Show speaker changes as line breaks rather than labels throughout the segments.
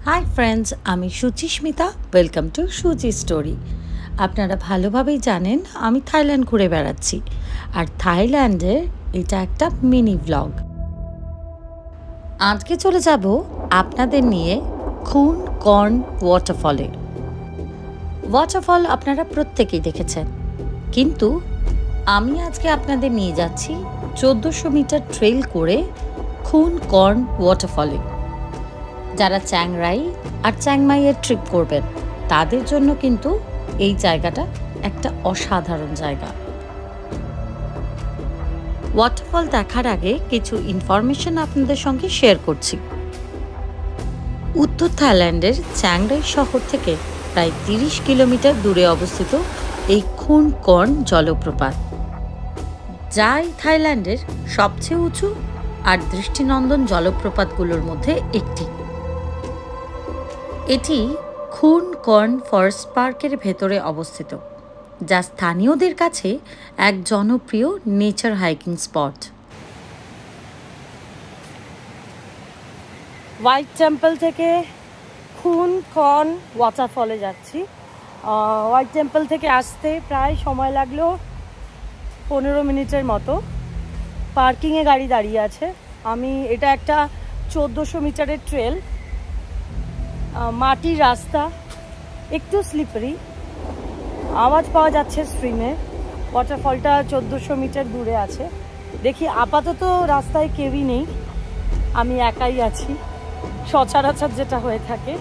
Hi friends, আমি Suchismita. Welcome to Suchi story. আপনারা ভালোভাবেই জানেন আমি থাইল্যান্ড ঘুরে বেড়াচ্ছি, আর থাইল্যান্ডের এটা একটা মিনি ব্লগ। আজকে চলে যাব আপনাদের নিয়ে খুন কর্ন ওয়াটারফলে। ওয়াটারফল আপনারা প্রত্যেকেই দেখেছেন, কিন্তু আমি আজকে আপনাদের নিয়ে যাচ্ছি 1400 মিটার ট্রেল করে খুন কর্ন ওয়াটারফলে। যারা চ্যাংরাই আর চ্যাংমাইয়ের ট্রিপ করবেন তাদের জন্য কিন্তু এই জায়গাটা একটা অসাধারণ জায়গা। ওয়াটারফল দেখার আগে কিছু ইনফরমেশন আপনাদের সঙ্গে শেয়ার করছি। উত্তর থাইল্যান্ডের চ্যাংরাই শহর থেকে প্রায় 30 কিলোমিটার দূরে অবস্থিত এই খুন কর্ন জলপ্রপাত, যা এই থাইল্যান্ডের সবচেয়ে উঁচু আর দৃষ্টিনন্দন জলপ্রপাতগুলোর মধ্যে একটি। এটি খুন কর্ন ফরেস্ট পার্কের ভেতরে অবস্থিত, যা স্থানীয়দের কাছে এক জনপ্রিয় nature hiking spot.
White temple থেকে খুন কর্ন ওয়াটারফলে যাচ্ছি। হোয়াইট টেম্পল থেকে আসতে প্রায় সময় লাগলো 15 মিনিটের মতো। পার্কিংয়ে গাড়ি দাঁড়িয়ে আছে। এটা একটা 1400 মিটারের ট্রেল, মাটির রাস্তা, একটু স্লিপারি, আওয়াজ পাওয়া যাচ্ছে স্ট্রিমে। ওয়াটারফলটা 1400 মিটার দূরে আছে। দেখি, আপাতত রাস্তায় কেউই নেই, আমি একাই আছি, সচরাচর যেটা হয়ে থাকে।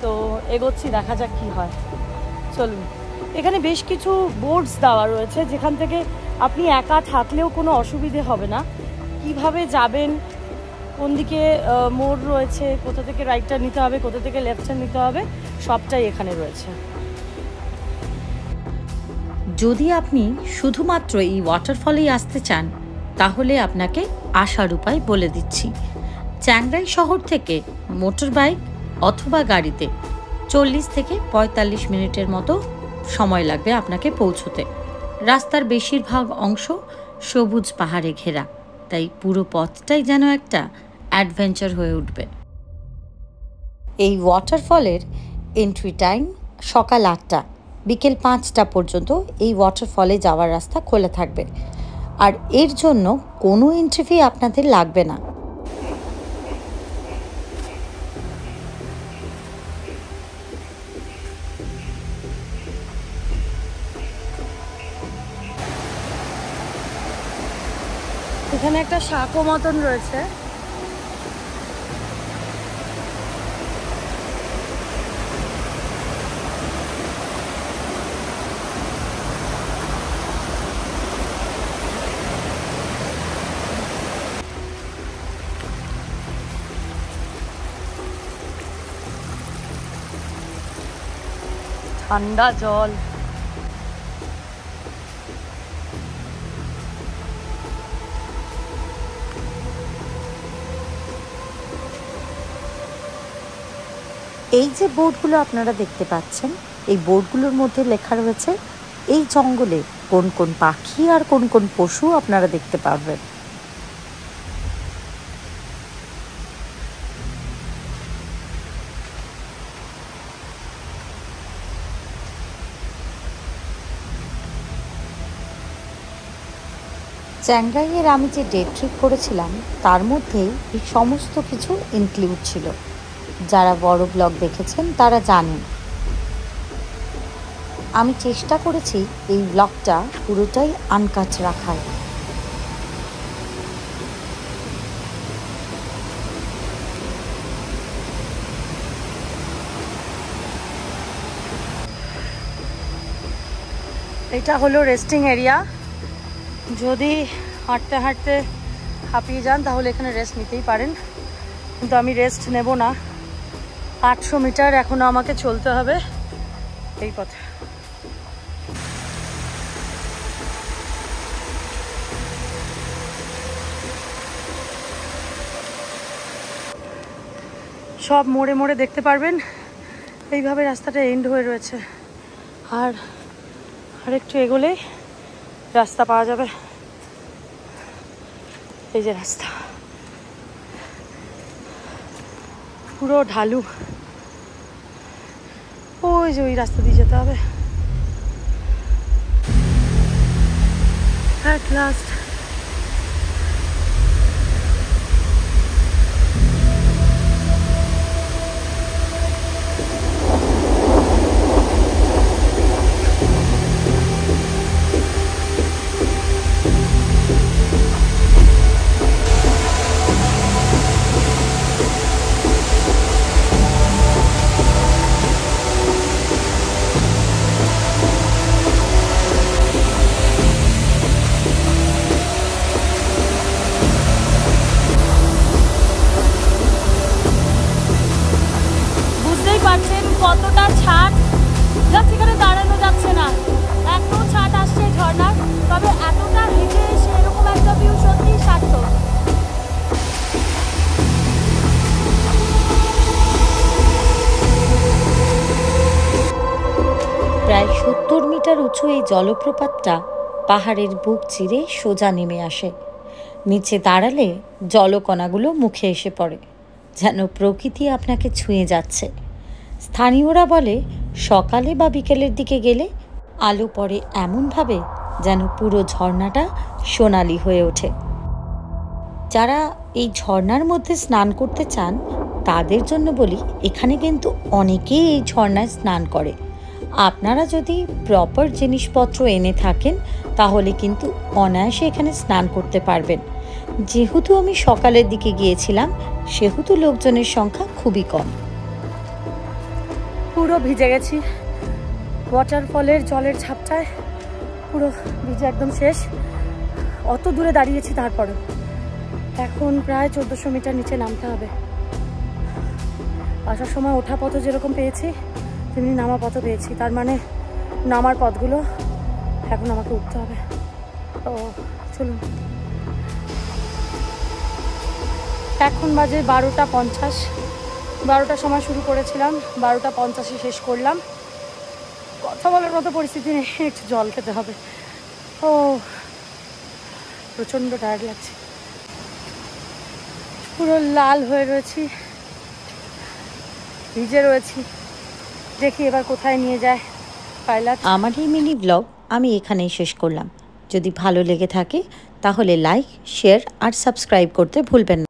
তো এগোচ্ছি, দেখা যাক কি হয়। চলুন। এখানে বেশ কিছু বোর্ডস দেওয়া রয়েছে, যেখান থেকে আপনি একা থাকলেও কোনো অসুবিধে হবে না। কিভাবে যাবেন, কোন দিকে মোড় রয়েছে, কোথা থেকে রাইট টার্ন নিতে হবে, কোথা থেকে লেফট টার্ন নিতে হবে, সবটাই এখানে রয়েছে।
যদি আপনি শুধুমাত্র এই ওয়াটারফলেই আসতে চান, তাহলে আপনাকে আসার উপায় বলে দিচ্ছি। চ্যাংরাই শহর থেকে মোটর বাইক অথবা গাড়িতে 40 থেকে 45 মিনিটের মতো সময় লাগবে আপনাকে পৌঁছতে। রাস্তার বেশিরভাগ অংশ সবুজ পাহাড়ে ঘেরা, তাই পুরো পথটাই যেন একটা অ্যাডভেঞ্চার হয়ে উঠবে। এই ওয়াটারফলের এন্ট্রি টাইম সকাল 8টা, বিকেল 5টা পর্যন্ত এই ওয়াটারফলে যাওয়ার রাস্তা খোলা থাকবে, আর এর জন্য কোনো এন্ট্রি ফি আপনাদের লাগবে না।
এখানে একটা সাঁকো মতন রয়েছে, ঠান্ডা জল।
এই যে বোর্ডগুলো আপনারা দেখতে পাচ্ছেন, এই বোর্ডগুলোর মধ্যে লেখা রয়েছে এই জঙ্গলে কোন কোন পাখি আর কোন কোন পশু আপনারা দেখতে পারবেন। চ্যাংরাইয়ের আমি যে ডে ট্রিপ করেছিলাম তার মধ্যেই এই সমস্ত কিছু ইনক্লুড ছিল। যারা বড় ব্লগ দেখেছেন তারা জানেন। আমি চেষ্টা করেছি এই ব্লগটা পুরোটাই আনকাট রাখার।
এটা হলো রেস্টিং এরিয়া। যদি হাঁটতে হাঁটতে হাঁপিয়ে যান তাহলে এখানে রেস্ট নিতেই পারেন, কিন্তু আমি রেস্ট নেব না। 800 মিটার এখনো আমাকে চলতে হবে এই পথে। সব মোড়ে মোড়ে দেখতে পারবেন এইভাবে রাস্তাটা এন্ড হয়ে রয়েছে, আর একটু এগোলেই রাস্তা পাওয়া যাবে। এই যে রাস্তা, পুরো ঢালু। ওই যে ওই রাস্তা দিয়ে যেতে হবে। At last. কতটা ছাট, জাস্ট এখানে দাঁড়ানো যাচ্ছে না, এত ছাট আসছে ঝর্ণার। তবে এতটা হেঁটে এসে এরকম একটা ভিউ সত্যিই সার্থক।
প্রায় 70 মিটার উঁচু এই জলপ্রপাতটা পাহাড়ের বুক চিরে সোজা নেমে আসে। নিচে দাঁড়ালে জলকণাগুলো মুখে এসে পড়ে, যেন প্রকৃতি আপনাকে ছুঁয়ে যাচ্ছে। স্থানীয়রা বলে সকালে বা বিকেলের দিকে গেলে আলো পড়ে এমনভাবে যেন পুরো ঝর্ণাটা সোনালি হয়ে ওঠে। যারা এই ঝর্ণার মধ্যে স্নান করতে চান তাদের জন্য বলি, এখানে কিন্তু অনেকেই এই ঝর্ণায় স্নান করে। আপনারা যদি প্রপার জিনিসপত্র এনে থাকেন তাহলে কিন্তু অনায়াসে এখানে স্নান করতে পারবেন। যেহেতু আমি সকালের দিকে গিয়েছিলাম সেহেতু লোকজনের সংখ্যা খুবই কম।
পুরো ভিজে গেছি ওয়াটারফলের জলের ঝাপটায়, পুরো ভিজে একদম শেষ। অত দূরে দাঁড়িয়েছি, তারপরে এখন প্রায় 1400 মিটার নিচে নামতে হবে। আসার সময় ওঠা পথ যেরকম পেয়েছি তেমনি নামা পথও পেয়েছি, তার মানে নামার পথগুলো এখন আমাকে উঠতে হবে। তো চলুন। এখন বাজে 12:50। 12টার সময় শুরু করেছিলাম, 12:50 শেষ করলাম। কথা বলার মতো পরিস্থিতি নেই, একটু জল খেতে হবে। ও প্রচণ্ড টায়ার্ড লাগছে, পুরো লাল হয়ে রয়েছি, ভিজে রয়েছি। দেখি এবার কোথায় নিয়ে যায় পাইলট।
আমার এই মিনি ব্লগ আমি এখানেই শেষ করলাম। যদি ভালো লেগে থাকে তাহলে লাইক, শেয়ার আর সাবস্ক্রাইব করতে ভুলবেন না।